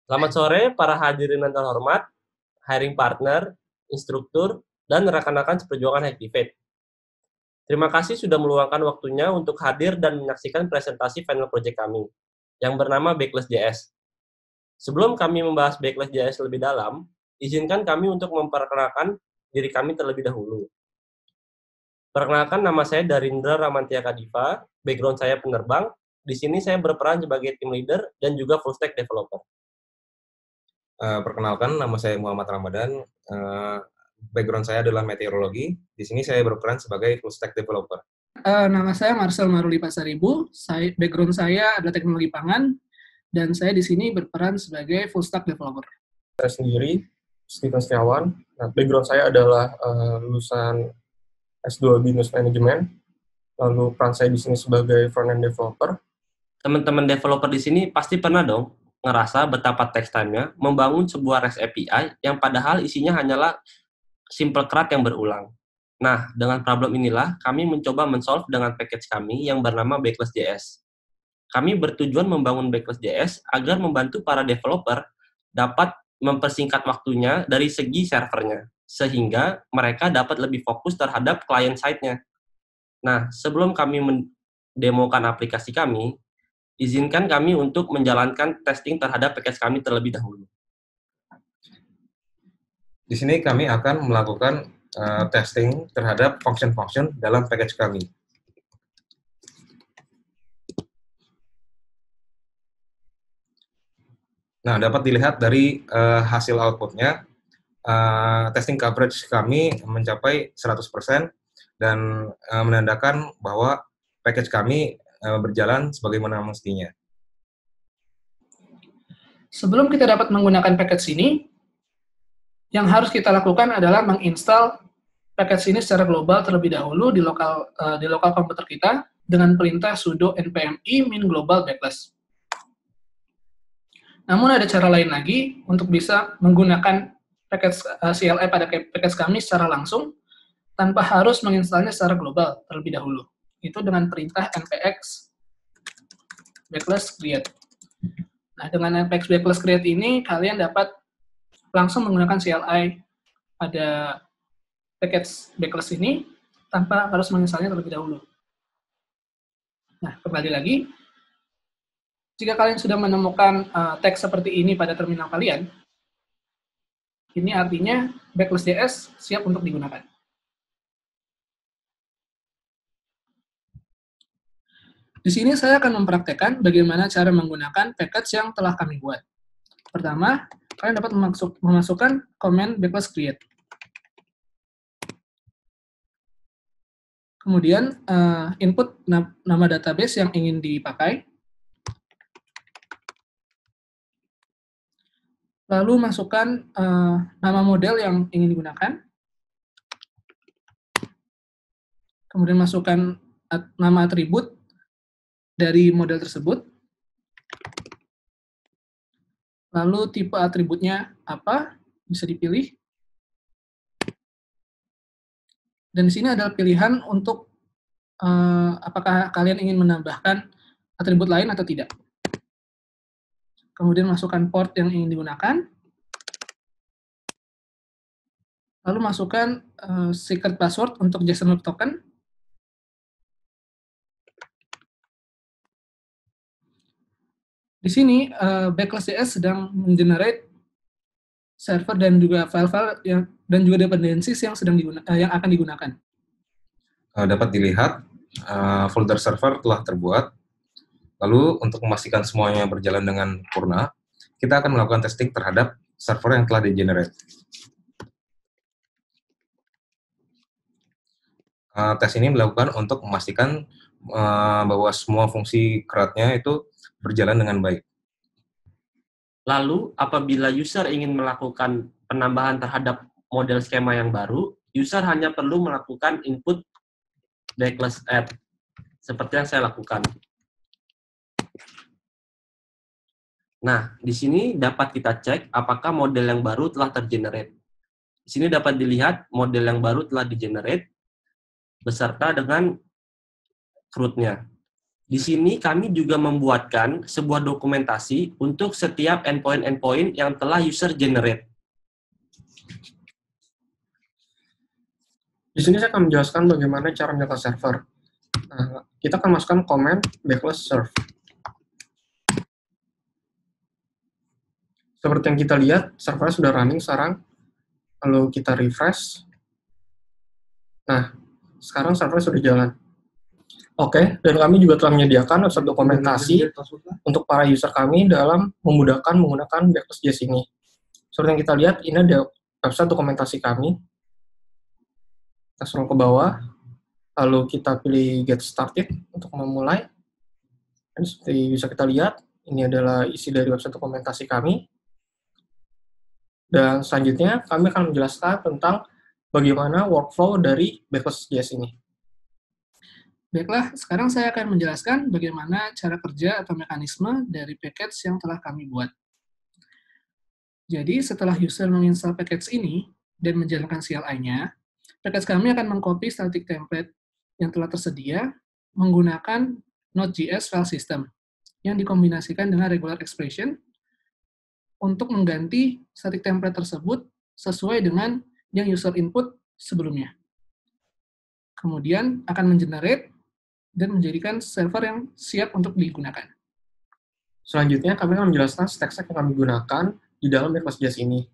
Selamat sore para hadirin yang terhormat, hiring partner, instruktur, dan rekan-rekan seperjuangan Activate. Terima kasih sudah meluangkan waktunya untuk hadir dan menyaksikan presentasi final project kami, yang bernama Backless.js. Sebelum kami membahas Backless.js lebih dalam, izinkan kami untuk memperkenalkan diri kami terlebih dahulu. Perkenalkan, nama saya Darindra Ramantia Kadiva, background saya penerbang, di sini saya berperan sebagai team leader dan juga full stack developer. Perkenalkan, nama saya Muhammad Ramadan. Background saya adalah meteorologi. Di sini saya berperan sebagai full stack developer. Nama saya Marcel Maruli Pasaribu. Background saya adalah teknologi pangan, dan saya di sini berperan sebagai full stack developer. Saya sendiri, Steven Setiawan. Nah, background saya adalah lulusan S2 Business Management. Lalu peran saya di sini sebagai front-end developer. Teman-teman developer di sini pasti pernah dong ngerasa betapa text time-nya membangun sebuah REST API yang padahal isinya hanyalah simple CRUD yang berulang. Nah, dengan problem inilah kami mencoba men-solve dengan package kami yang bernama Backless.js. Kami bertujuan membangun Backless.js agar membantu para developer dapat mempersingkat waktunya dari segi servernya, sehingga mereka dapat lebih fokus terhadap client side-nya. Nah, sebelum kami mendemokan aplikasi kami, izinkan kami untuk menjalankan testing terhadap package kami terlebih dahulu. Di sini kami akan melakukan testing terhadap function-function dalam package kami. Nah, dapat dilihat dari hasil output-nya, testing coverage kami mencapai 100% dan menandakan bahwa package kami berjalan sebagaimana mestinya. Sebelum kita dapat menggunakan package ini, yang harus kita lakukan adalah menginstal package ini secara global terlebih dahulu di lokal komputer kita dengan perintah sudo npmi min global backless. Namun ada cara lain lagi untuk bisa menggunakan package CLI pada package kami secara langsung tanpa harus menginstalnya secara global terlebih dahulu. Itu dengan perintah npx backless create. Nah, dengan npx backless create ini kalian dapat langsung menggunakan CLI pada package backless ini tanpa harus menginstalnya terlebih dahulu. Nah, kembali lagi, jika kalian sudah menemukan teks seperti ini pada terminal kalian, ini artinya Backless.js siap untuk digunakan. Di sini saya akan mempraktekkan bagaimana cara menggunakan package yang telah kami buat. Pertama, kalian dapat memasukkan komen backless create. Kemudian input nama database yang ingin dipakai. Lalu masukkan nama model yang ingin digunakan. Kemudian masukkan nama atribut dari model tersebut. Lalu tipe atributnya apa, bisa dipilih. Dan di sini adalah pilihan untuk apakah kalian ingin menambahkan atribut lain atau tidak. Kemudian masukkan port yang ingin digunakan. Lalu masukkan secret password untuk JSON Web Token. Di sini Backless.js sedang menggenerate server dan juga file-file dan juga dependencies yang akan digunakan. Dapat dilihat folder server telah terbuat. Lalu untuk memastikan semuanya berjalan dengan sempurna, kita akan melakukan testing terhadap server yang telah di-generate. Tes ini dilakukan untuk memastikan bahwa semua fungsi CRUD-nya itu berjalan dengan baik. Lalu, apabila user ingin melakukan penambahan terhadap model skema yang baru, user hanya perlu melakukan input backless add, seperti yang saya lakukan. Nah, di sini dapat kita cek apakah model yang baru telah tergenerate. Di sini dapat dilihat model yang baru telah di-generate beserta dengan CRUD-nya. Di sini kami juga membuatkan sebuah dokumentasi untuk setiap endpoint-endpoint yang telah user generate. Di sini saya akan menjelaskan bagaimana cara menyetel server. Nah, kita akan masukkan command backlist serve. Seperti yang kita lihat, servernya sudah running sekarang. Lalu kita refresh. Nah, sekarang servernya sudah jalan. Oke, dan kami juga telah menyediakan website dokumentasi untuk para user kami dalam memudahkan menggunakan backlist.js ini. Seperti yang kita lihat, ini ada website dokumentasi kami. Kita scroll ke bawah, lalu kita pilih Get Started untuk memulai. Dan seperti bisa kita lihat, ini adalah isi dari website dokumentasi kami. Dan selanjutnya, kami akan menjelaskan tentang bagaimana workflow dari backlist.js ini. Baiklah, sekarang saya akan menjelaskan bagaimana cara kerja atau mekanisme dari package yang telah kami buat. Jadi, setelah user menginstal package ini dan menjalankan CLI-nya, package kami akan mengcopy static template yang telah tersedia menggunakan Node.js file system yang dikombinasikan dengan regular expression untuk mengganti static template tersebut sesuai dengan yang user input sebelumnya. Kemudian akan mengenerate dan menjadikan server yang siap untuk digunakan. Selanjutnya, kami akan menjelaskan stack yang kami gunakan di dalam backlist.js ini.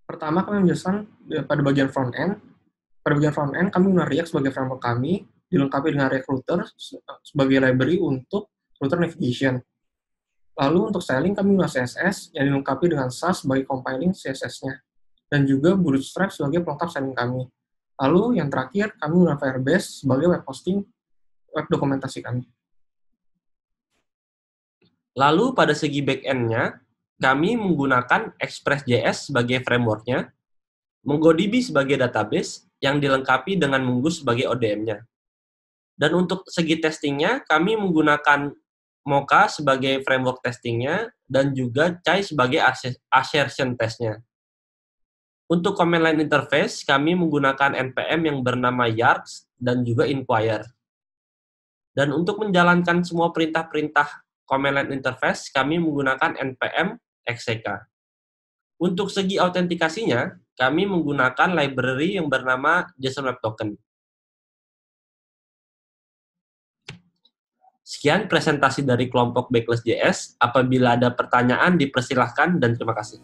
Pertama, kami menjelaskan pada bagian front-end. Pada bagian front-end, kami menggunakan React sebagai framework kami, dilengkapi dengan React Router sebagai library untuk router navigation. Lalu untuk styling, kami menggunakan CSS yang dilengkapi dengan Sass sebagai compiling CSS-nya, dan juga Bootstrap sebagai pelengkap styling kami. Lalu yang terakhir, kami menggunakan Firebase sebagai web hosting web dokumentasi kami. Lalu pada segi back-end-nya, kami menggunakan Express.js sebagai framework-nya, MongoDB sebagai database yang dilengkapi dengan Mongoose sebagai ODM-nya. Dan untuk segi testingnya, kami menggunakan Mocha sebagai framework testingnya dan juga Chai sebagai assertion testnya. Untuk command line interface, kami menggunakan npm yang bernama yards dan juga inquire. Dan untuk menjalankan semua perintah-perintah command line interface, kami menggunakan npm xck. Untuk segi autentikasinya, kami menggunakan library yang bernama JSON Web Token. Sekian presentasi dari kelompok Backlist.js. Apabila ada pertanyaan, dipersilahkan dan terima kasih.